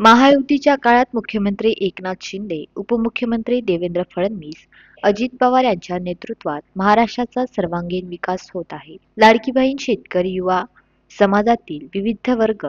महायुतीच्या काळात मुख्यमंत्री एकनाथ शिंदे, उपमुख्यमंत्री देवेंद्र फडणवीस, अजित पवार यांच्या नेतृत्वात महाराष्ट्राचा सर्वांगीण विकास होत आहे. लाडकी बहीण, शेतकरी, युवा समाजातील विविध वर्ग,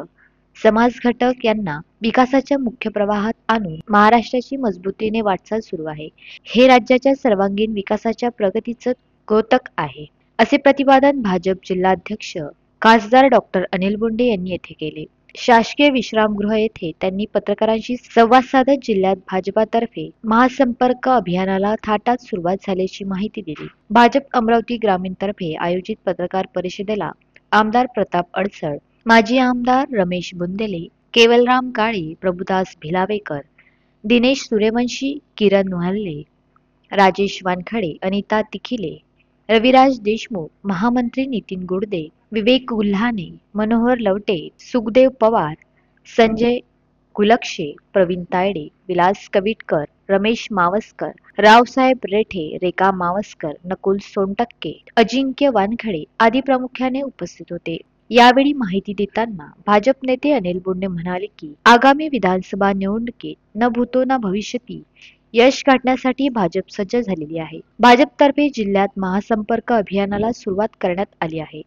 समाज घटक यांना विकासाच्या मुख्य प्रवाहात आणून महाराष्ट्राची मजबूतीने वाटचाल सुरू आहे. हे राज्याच्या सर्वांगीण विकासाच्या प्रगतीचं द्योतक आहे, असे प्रतिपादन भाजप जिल्हाध्यक्ष खासदार डॉक्टर अनिल बोंडे यांनी येथे केले. शासकीय विश्रामगृह येथे त्यांनी पत्रकारांशी संवाद साधत जिल्ह्यात भाजपातर्फे महासंपर्क अभियानाला थाटात सुरुवात झाल्याची माहिती दिली. भाजप अमरावती ग्रामीण तर्फे आयोजित पत्रकार परिषदेला आमदार प्रताप अडसळ, माजी आमदार रमेश बुंदेले, केवलराम काळे, प्रभुदास भिलावेकर, दिनेश सूर्यवंशी, किरण न्हाल्ले, राजेश वानखडे, अनिता तिखिले, रविराज देशमुख, महामंत्री नितीन गुडदे, विवेक गुल्हाने, मनोहर लवटे, सुखदेव पवार, संजय कुलक्षे, प्रवीण तायडे, विलास कविटकर, रमेश मावस्कर, रावसाहेब रेठे, रेखा मावस्कर, नकुल सोनटक्के, अजिंक्य वानखडे आदी प्रामुख्याने उपस्थित होते. यावेळी माहिती देताना भाजप नेते अनिल बोंडे म्हणाले की आगामी विधानसभा निवडणुकीत न भूतो न भविष्यती यश गाठण्यासाठी भाजप सज्ज झालेली आहे. भाजपतर्फे जिल्ह्यात महासंपर्क अभियानाला सुरुवात करण्यात आली आहे.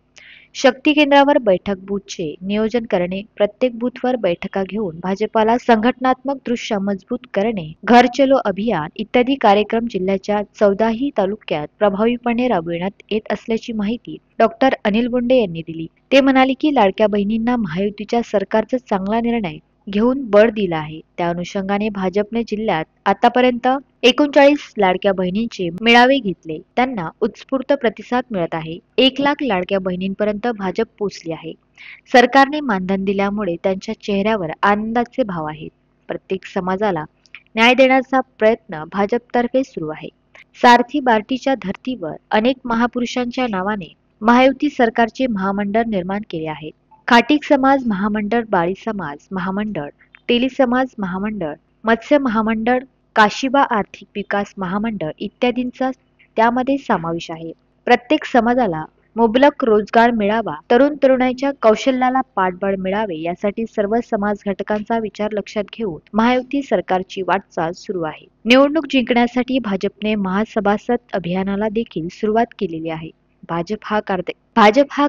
शक्ती केंद्रावर बैठक बूथचे नियोजन करणे, प्रत्येक बूथवर बैठका घेऊन भाजपाला संघटनात्मक दृष्ट्या मजबूत करणे, घर चलो अभियान इत्यादी कार्यक्रम जिल्ह्याच्या 14ही तालुक्यात प्रभावीपणे राबविण्यात येत असल्याची माहिती डॉक्टर अनिल बोंडे यांनी दिली. ते म्हणाले की लाडक्या बहिणींना महायुतीच्या सरकारचा चांगला निर्णय घेऊन बळ दिला आहे. त्या अनुषंगाने भाजपने जिल्ह्यात आतापर्यंत 39 लाडक्या बहिणींचे मेळावे घेतले. त्यांना उत्स्फूर्त प्रतिसाद मिळत आहे. 1 लाख लाडक्या बहिणींपर्यंत भाजप पोहोचली आहे. सरकारने मानधन दिल्यामुळे त्यांच्या चेहऱ्यावर आनंदाचे भाव आहेत. प्रत्येक समाजाला न्याय देण्याचा प्रयत्न भाजपतर्फे सुरू आहे. सारथी बार्टीच्या धर्तीवर अनेक महापुरुषांच्या नावाने महायुती सरकारचे महामंडळ निर्माण केले आहेत. खाटीक समाज महामंडळ, बाळी समाज महामंडळ, तेली समाज महामंडळ, मत्स्य महामंडळ, काशिबा आर्थिक विकास महामंडळ इत्यादींचा त्यामध्ये समावेश आहे. प्रत्येक समाजाला मुबलक रोजगार मिळावा, तरुण तरुणाईच्या कौशल्याला पाठबळ मिळावे यासाठी सर्व समाज घटकांचा विचार लक्षात घेऊन महायुती सरकारची वाटचाल सुरू आहे. निवडणूक जिंकण्यासाठी भाजपने महासभासद अभियानाला देखील सुरुवात केलेली आहे. भाजप हा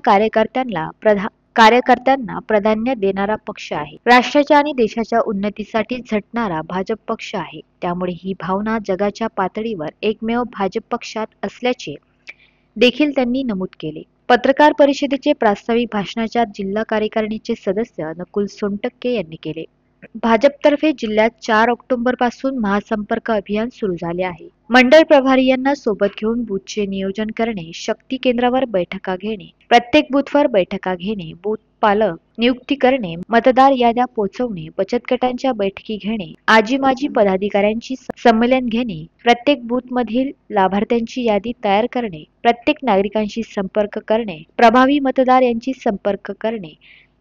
कार्यकर्त्यांना प्राधान्य देणारा पक्ष आहे. राष्ट्राच्या आणि देशाच्या उन्नतीसाठी झटणारा भाजप पक्ष आहे. त्यामुळे ही भावना जगाच्या पातळीवर एकमेव भाजप पक्षात असल्याचे देखील त्यांनी नमूद केले. पत्रकार परिषदेचे प्रास्ताविक भाषणाच्या जिल्हा कार्यकारिणीचे सदस्य नकुल सोनटक्के यांनी केले. भाजपतर्फे जिल्ह्यात 4 ऑक्टोबर पासून महासंपर्क अभियान सुरू झाले आहे. मंडळ प्रभारी यांना सोबत घेऊन बूथचे नियोजन करणे, शक्ती केंद्रावर बैठका घेणे, प्रत्येक बूथवर बैठका घेणे, बूथ पालक नियुक्ती करणे, मतदार याद्या पोहोचवणे, बचत गटांच्या बैठकी घेणे, आजी माजी पदाधिकाऱ्यांची संमेलन घेणे, प्रत्येक बूथ मधील लाभार्थ्यांची यादी तयार करणे, प्रत्येक नागरिकांशी संपर्क करणे, प्रभावी मतदार यांची संपर्क करणे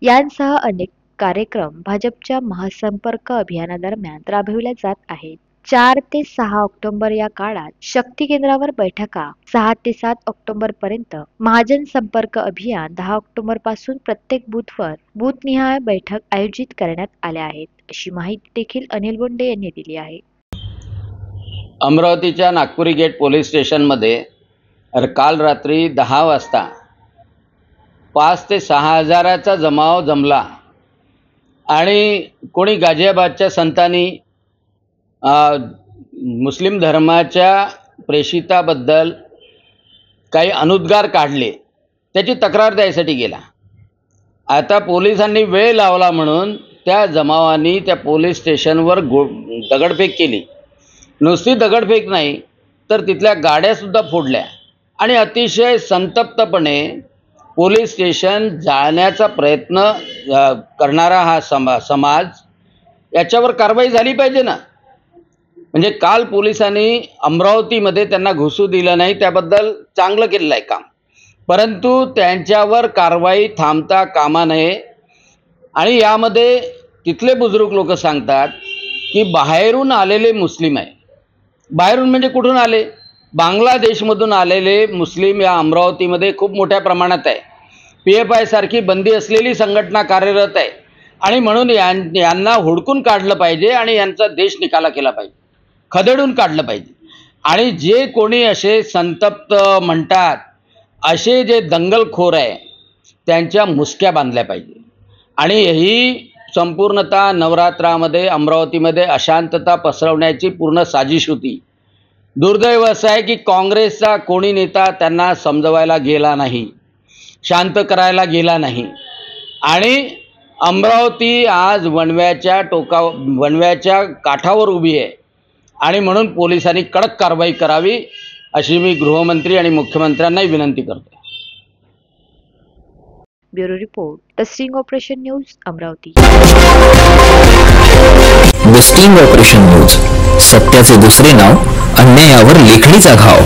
यांसह अनेक कार्यक्रम भाजपच्या महासंपर्क अभियानादरम्यान राबविल्या जात आहेत. 4 ते 6 ऑक्टोबर या काळात शक्ती केंद्रावर बैठका, 6 ते 7 ऑक्टोबर पर्यंत महाजन संपर्क अभियान, 10 ऑक्टोबर पासून प्रत्येक बूथवर बूथनिहाय बैठक आयोजित करण्यात आल्या आहेत, अशी माहिती देखील अनिल बोंडे यांनी दिली आहे. अमरावतीच्या नागपुरी गेट पोलीस स्टेशनमध्ये काल रात्री 10 वाजता 5 ते 6 हजाराचा जमाव जमला आणि कोणी गाझियाबादच्या संतांनी मुस्लिम धर्माच्या प्रेषिताबद्दल काही अनुद्गार काढले, त्याची तक्रार द्यायसाठी गेला. आता पोलिसांनी वेळ लावला म्हणून त्या जमावानी त्या पोलीस स्टेशनवर दगडफेक केली. नुसती दगडफेक नाही तर तिथल्या गाड्यासुद्धा फोडल्या आणि अतिशय संतप्तपणे पोलीस स्टेशन जाळण्याचा प्रयत्न करणारा हा समाज, याच्यावर कारवाई झाली पाहिजे ना. म्हणजे काल पोलिसांनी अमरावतीमध्ये त्यांना घुसू दिलं नाही, त्याबद्दल चांगलं केलेलं आहे काम, परंतु त्यांच्यावर कारवाई थांबता कामा नये. आणि यामध्ये तिथले बुजुर्ग लोक सांगतात की बाहेरून आलेले मुस्लिम आहे. बाहेरून म्हणजे कुठून आले? बांगलादेशमधून आलेले मुस्लिम या अमरावतीमध्ये खूप मोठ्या प्रमाणात आहे. PFI सारखी बंदी असलेली संघटना कार्यरत आहे आणि म्हणून यांना हुडकून काढलं पाहिजे आणि यांचा देश निकाला केला पाहिजे, खदेडून काढलं पाहिजे. आणि जे कोणी असे संतप्त म्हणतात, असे जे दंगलखोर आहे, त्यांच्या मुसक्या बांधल्या पाहिजे. आणि ही संपूर्णतः नवरात्रामध्ये अमरावतीमध्ये अशांतता पसरवण्याची पूर्ण साजिश होती. दुर्दैव असं आहे की काँग्रेसचा कोणी नेता त्यांना समजवायला गेला नाही, शांत करायला गेला नाही. आणि अमरावती आज वणव्याच्या काठावर उभी आहे. आणि म्हणून पोलिसांनी कडक कारवाई करावी अशी मी गृहमंत्री आणि मुख्यमंत्र्यांनाही विनंती करतो. Bureau report, the sting operation news, Amravati. The sting operation news, सत्याचे दुसरे नाव, अन्यायावर लेखणीचा घाव.